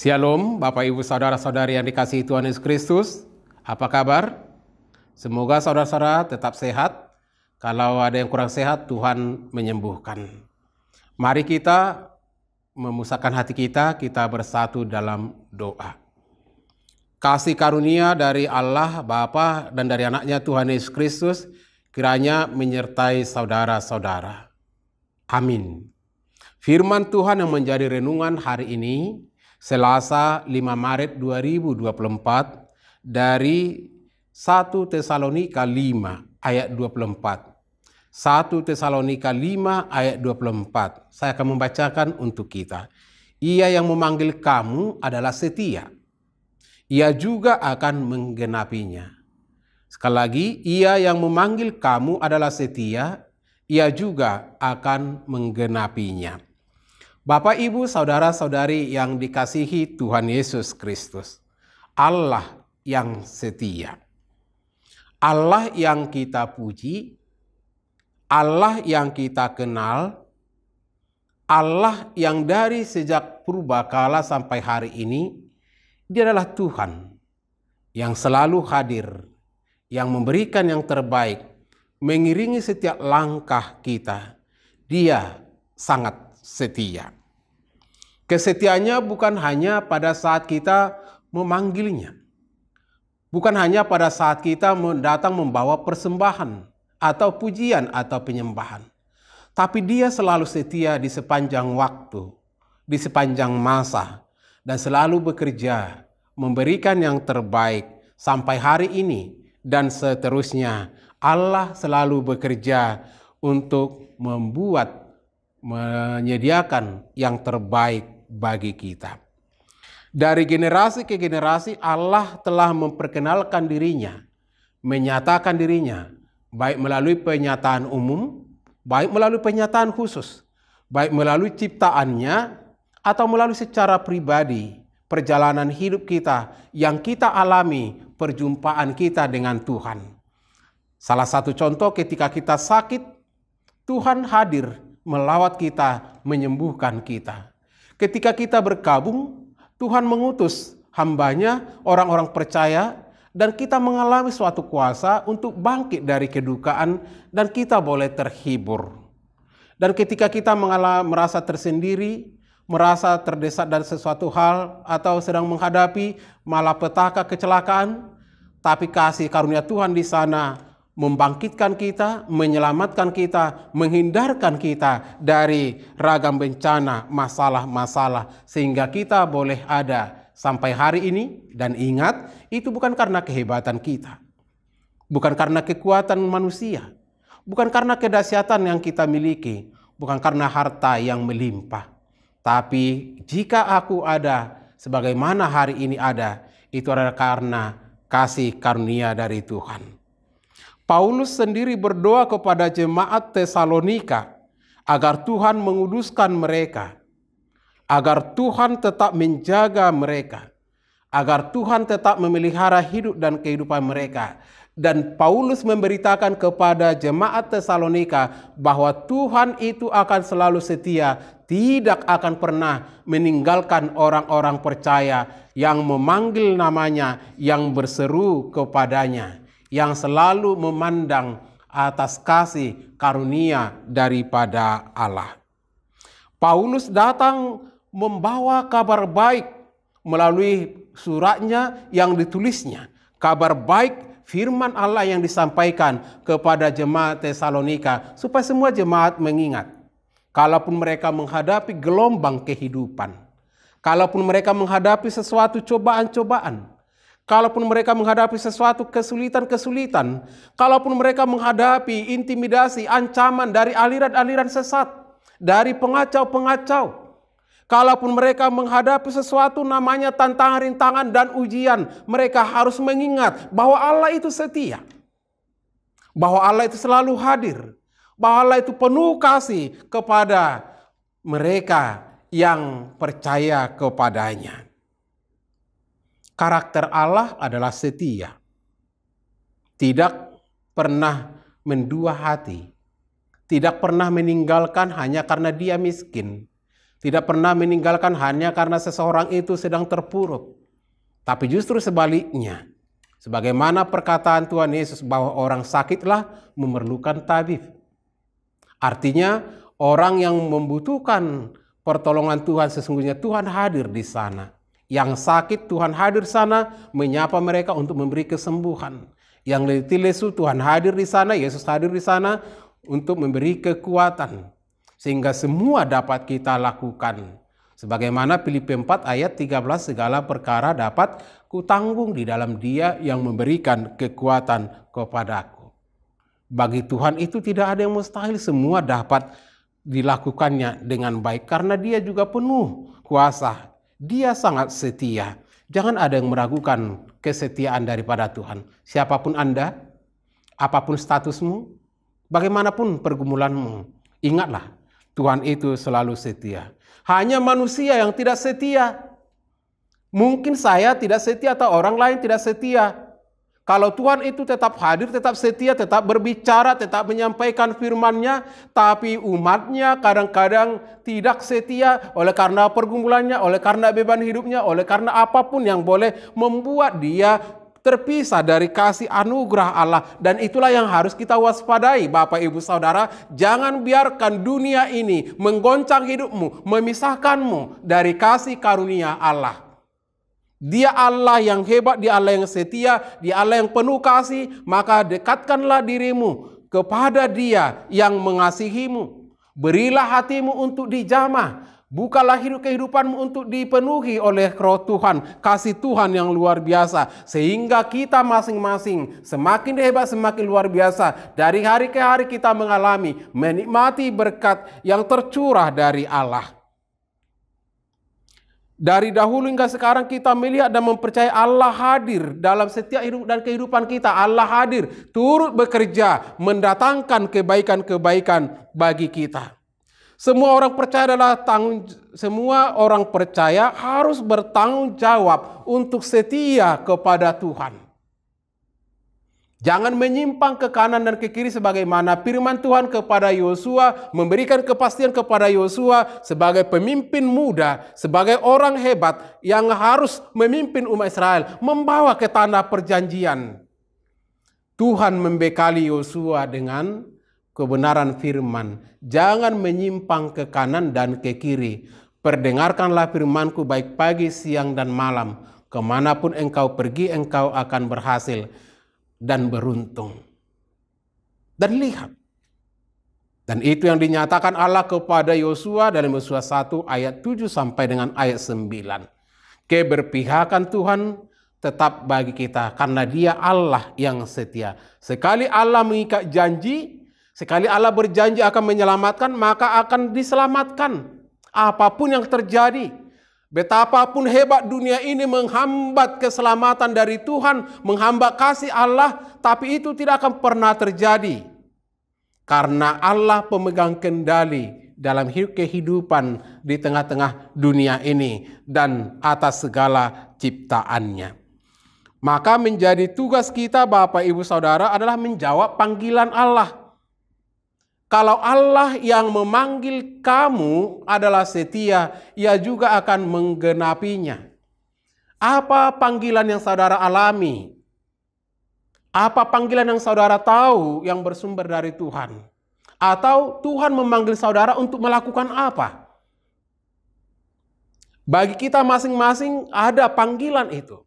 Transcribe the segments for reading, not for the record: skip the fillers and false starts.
Shalom, Bapak Ibu Saudara-saudari yang dikasihi Tuhan Yesus Kristus. Apa kabar? Semoga saudara-saudara tetap sehat. Kalau ada yang kurang sehat, Tuhan menyembuhkan. Mari kita memusahkan hati kita bersatu dalam doa. Kasih karunia dari Allah Bapa dan dari anaknya Tuhan Yesus Kristus kiranya menyertai saudara-saudara. Amin. Firman Tuhan yang menjadi renungan hari ini, Selasa 5 Maret 2024 dari 1 Tesalonika 5 ayat 24. 1 Tesalonika 5 ayat 24. Saya akan membacakan untuk kita. Ia yang memanggil kamu adalah setia. Ia juga akan menggenapinya. Sekali lagi, ia yang memanggil kamu adalah setia. Ia juga akan menggenapinya. Bapak, Ibu, Saudara-saudari yang dikasihi Tuhan Yesus Kristus, Allah yang setia, Allah yang kita puji, Allah yang kita kenal, Allah yang dari sejak purbakala sampai hari ini, Dia adalah Tuhan yang selalu hadir, yang memberikan yang terbaik, mengiringi setiap langkah kita. Dia sangat setia. Kesetiaannya bukan hanya pada saat kita memanggilnya. Bukan hanya pada saat kita datang membawa persembahan atau pujian atau penyembahan. Tapi dia selalu setia di sepanjang waktu, di sepanjang masa, dan selalu bekerja, memberikan yang terbaik sampai hari ini dan seterusnya. Allah selalu bekerja untuk menyediakan yang terbaik bagi kita. Dari generasi ke generasi Allah telah memperkenalkan dirinya, menyatakan dirinya, baik melalui penyataan umum, baik melalui penyataan khusus, baik melalui ciptaannya, atau melalui secara pribadi, perjalanan hidup kita yang kita alami, perjumpaan kita dengan Tuhan. Salah satu contoh ketika kita sakit, Tuhan hadir melawat kita, menyembuhkan kita. Ketika kita berkabung, Tuhan mengutus hambanya, orang-orang percaya, dan kita mengalami suatu kuasa untuk bangkit dari kedukaan dan kita boleh terhibur. Dan ketika kita merasa tersendiri, merasa terdesak dari sesuatu hal atau sedang menghadapi malapetaka kecelakaan, tapi kasih karunia Tuhan di sana membangkitkan kita, menyelamatkan kita, menghindarkan kita dari ragam bencana, masalah-masalah, sehingga kita boleh ada sampai hari ini. Dan ingat, itu bukan karena kehebatan kita, bukan karena kekuatan manusia, bukan karena kedahsyatan yang kita miliki, bukan karena harta yang melimpah. Tapi jika aku ada sebagaimana hari ini ada, itu adalah karena kasih karunia dari Tuhan. Paulus sendiri berdoa kepada jemaat Tesalonika agar Tuhan menguduskan mereka, agar Tuhan tetap menjaga mereka, agar Tuhan tetap memelihara hidup dan kehidupan mereka. Dan Paulus memberitakan kepada jemaat Tesalonika bahwa Tuhan itu akan selalu setia, tidak akan pernah meninggalkan orang-orang percaya yang memanggil namanya, yang berseru kepadanya, yang selalu memandang atas kasih karunia daripada Allah. Paulus datang membawa kabar baik melalui suratnya yang ditulisnya. Kabar baik firman Allah yang disampaikan kepada jemaat Tesalonika supaya semua jemaat mengingat. Kalaupun mereka menghadapi gelombang kehidupan, kalaupun mereka menghadapi sesuatu cobaan-cobaan, kalaupun mereka menghadapi sesuatu kesulitan-kesulitan, kalaupun mereka menghadapi intimidasi, ancaman dari aliran-aliran sesat, dari pengacau-pengacau, kalaupun mereka menghadapi sesuatu namanya tantangan, rintangan, dan ujian, mereka harus mengingat bahwa Allah itu setia, bahwa Allah itu selalu hadir, bahwa Allah itu penuh kasih kepada mereka yang percaya kepadanya. Karakter Allah adalah setia, tidak pernah mendua hati, tidak pernah meninggalkan hanya karena dia miskin, tidak pernah meninggalkan hanya karena seseorang itu sedang terpuruk. Tapi justru sebaliknya, sebagaimana perkataan Tuhan Yesus bahwa orang sakitlah memerlukan tabib. Artinya orang yang membutuhkan pertolongan Tuhan sesungguhnya Tuhan hadir di sana. Yang sakit Tuhan hadir sana menyapa mereka untuk memberi kesembuhan. Yang letih lesu Tuhan hadir di sana, Yesus hadir di sana untuk memberi kekuatan. Sehingga semua dapat kita lakukan. Sebagaimana Filipi 4 ayat 13, segala perkara dapat kutanggung di dalam Dia yang memberikan kekuatan kepadaku. Bagi Tuhan itu tidak ada yang mustahil, semua dapat dilakukannya dengan baik. Karena Dia juga penuh kuasa, Dia sangat setia. Jangan ada yang meragukan kesetiaan daripada Tuhan. Siapapun Anda, apapun statusmu, bagaimanapun pergumulanmu, ingatlah, Tuhan itu selalu setia. Hanya manusia yang tidak setia. Mungkin saya tidak setia atau orang lain tidak setia. Kalau Tuhan itu tetap hadir, tetap setia, tetap berbicara, tetap menyampaikan firman-Nya, tapi umatnya kadang-kadang tidak setia oleh karena pergumulannya, oleh karena beban hidupnya, oleh karena apapun yang boleh membuat dia terpisah dari kasih anugerah Allah. Dan itulah yang harus kita waspadai, Bapak Ibu Saudara. Jangan biarkan dunia ini menggoncang hidupmu, memisahkanmu dari kasih karunia Allah. Dia Allah yang hebat, Dia Allah yang setia, Dia Allah yang penuh kasih. Maka dekatkanlah dirimu kepada Dia yang mengasihimu. Berilah hatimu untuk dijamah. Bukalah kehidupanmu untuk dipenuhi oleh Roh Tuhan, kasih Tuhan yang luar biasa. Sehingga kita masing-masing semakin hebat, semakin luar biasa. Dari hari ke hari kita mengalami, menikmati berkat yang tercurah dari Allah. Dari dahulu hingga sekarang kita melihat dan mempercayai Allah hadir dalam setiap hidup dan kehidupan kita. Allah hadir, turut bekerja, mendatangkan kebaikan-kebaikan bagi kita. Semua orang percaya harus bertanggung jawab untuk setia kepada Tuhan. Jangan menyimpang ke kanan dan ke kiri sebagaimana firman Tuhan kepada Yosua, memberikan kepastian kepada Yosua sebagai pemimpin muda, sebagai orang hebat yang harus memimpin umat Israel, membawa ke tanah perjanjian. Tuhan membekali Yosua dengan kebenaran firman. Jangan menyimpang ke kanan dan ke kiri. Perdengarkanlah firmanku baik pagi, siang, dan malam. Kemanapun engkau pergi, engkau akan berhasil dan beruntung. Dan lihat. Dan itu yang dinyatakan Allah kepada Yosua dalam Yosua 1 ayat 7 sampai dengan ayat 9. Keberpihakan Tuhan tetap bagi kita karena Dia Allah yang setia. Sekali Allah mengikat janji, sekali Allah berjanji akan menyelamatkan, maka akan diselamatkan. Apapun yang terjadi, betapapun hebat dunia ini menghambat keselamatan dari Tuhan, menghambat kasih Allah, tapi itu tidak akan pernah terjadi. Karena Allah pemegang kendali dalam kehidupan di tengah-tengah dunia ini dan atas segala ciptaannya. Maka menjadi tugas kita Bapak Ibu Saudara adalah menjawab panggilan Allah. Kalau Allah yang memanggil kamu adalah setia, Ia juga akan menggenapinya. Apa panggilan yang saudara alami? Apa panggilan yang saudara tahu yang bersumber dari Tuhan? Atau Tuhan memanggil saudara untuk melakukan apa? Bagi kita masing-masing ada panggilan itu.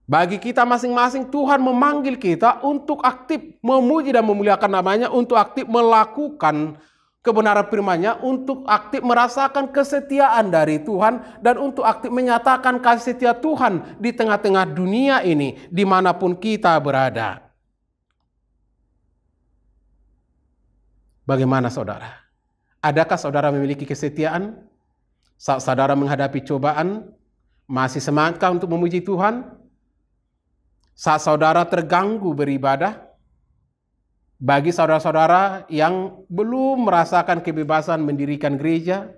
Bagi kita masing-masing Tuhan memanggil kita untuk aktif memuji dan memuliakan namanya, untuk aktif melakukan kebenaran firman-Nya, untuk aktif merasakan kesetiaan dari Tuhan, dan untuk aktif menyatakan kasih setia Tuhan di tengah-tengah dunia ini, dimanapun kita berada. Bagaimana saudara? Adakah saudara memiliki kesetiaan? Saat saudara menghadapi cobaan, masih semangatkah untuk memuji Tuhan? Saat saudara terganggu beribadah, bagi saudara-saudara yang belum merasakan kebebasan mendirikan gereja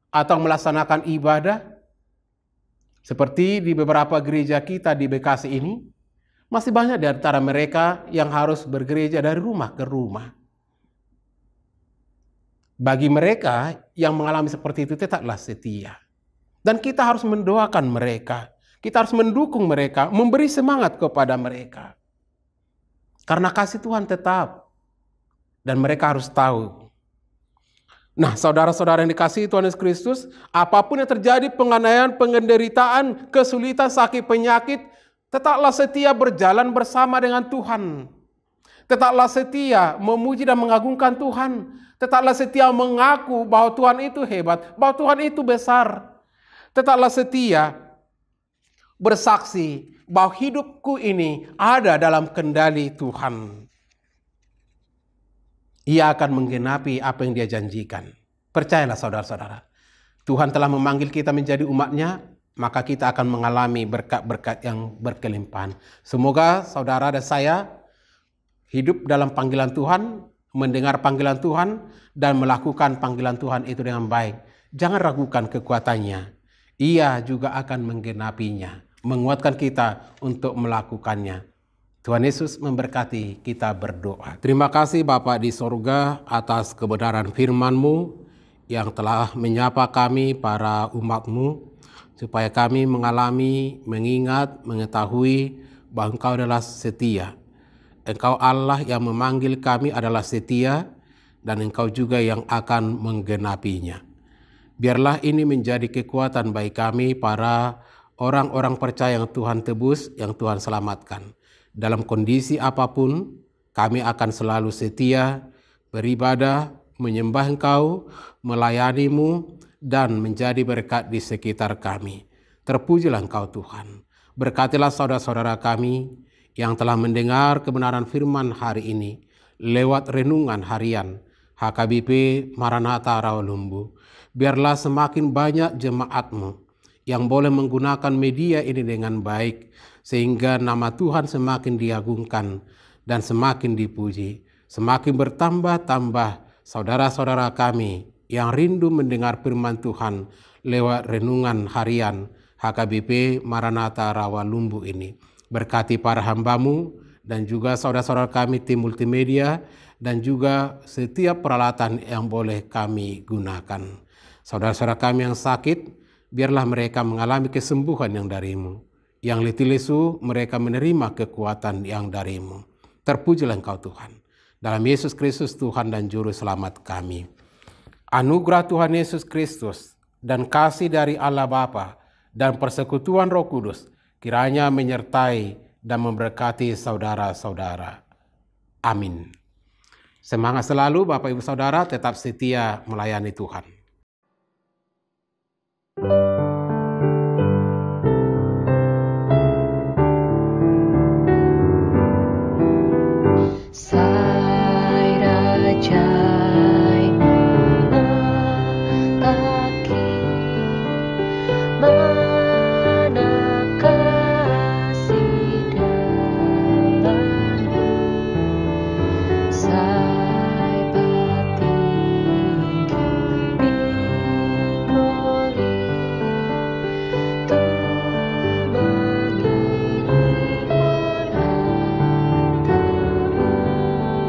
atau melaksanakan ibadah, seperti di beberapa gereja kita di Bekasi ini, masih banyak di antara mereka yang harus bergereja dari rumah ke rumah. Bagi mereka yang mengalami seperti itu tetaplah setia. Dan kita harus mendoakan mereka. Kita harus mendukung mereka, memberi semangat kepada mereka. Karena kasih Tuhan tetap. Dan mereka harus tahu. Nah, saudara-saudara yang dikasihi Tuhan Yesus Kristus, apapun yang terjadi, penganiayaan, penderitaan, kesulitan, sakit, penyakit, tetaplah setia berjalan bersama dengan Tuhan. Tetaplah setia memuji dan mengagungkan Tuhan. Tetaplah setia mengaku bahwa Tuhan itu hebat, bahwa Tuhan itu besar. Tetaplah setia bersaksi bahwa hidupku ini ada dalam kendali Tuhan. Ia akan menggenapi apa yang dia janjikan. Percayalah saudara-saudara. Tuhan telah memanggil kita menjadi umatnya, maka kita akan mengalami berkat-berkat yang berkelimpahan. Semoga saudara dan saya hidup dalam panggilan Tuhan, mendengar panggilan Tuhan, dan melakukan panggilan Tuhan itu dengan baik. Jangan ragukan kekuatannya. Ia juga akan menggenapinya, menguatkan kita untuk melakukannya. Tuhan Yesus memberkati, kita berdoa. Terima kasih Bapa di sorga atas kebenaran firman-Mu yang telah menyapa kami para umat-Mu, supaya kami mengalami, mengingat, mengetahui bahwa Engkau adalah setia. Engkau Allah yang memanggil kami adalah setia, dan Engkau juga yang akan menggenapinya. Biarlah ini menjadi kekuatan bagi kami para orang-orang percaya yang Tuhan tebus, yang Tuhan selamatkan. Dalam kondisi apapun, kami akan selalu setia, beribadah, menyembah Engkau, melayani-Mu, dan menjadi berkat di sekitar kami. Terpujilah Engkau Tuhan. Berkatilah saudara-saudara kami yang telah mendengar kebenaran firman hari ini lewat renungan harian HKBP Maranatha Rawalumbu. Biarlah semakin banyak jemaat-Mu yang boleh menggunakan media ini dengan baik, sehingga nama Tuhan semakin diagungkan dan semakin dipuji. Semakin bertambah-tambah saudara-saudara kami yang rindu mendengar firman Tuhan lewat renungan harian HKBP Maranatha Rawalumbu ini. Berkati para hamba-Mu dan juga saudara-saudara kami tim multimedia dan juga setiap peralatan yang boleh kami gunakan. Saudara-saudara kami yang sakit, biarlah mereka mengalami kesembuhan yang dari-Mu. Yang letih lesu, mereka menerima kekuatan yang dari-Mu. Terpujilah Engkau Tuhan. Dalam Yesus Kristus Tuhan dan Juru Selamat kami. Anugerah Tuhan Yesus Kristus dan kasih dari Allah Bapa dan persekutuan Roh Kudus kiranya menyertai dan memberkati saudara-saudara. Amin. Semangat selalu Bapak Ibu Saudara, tetap setia melayani Tuhan.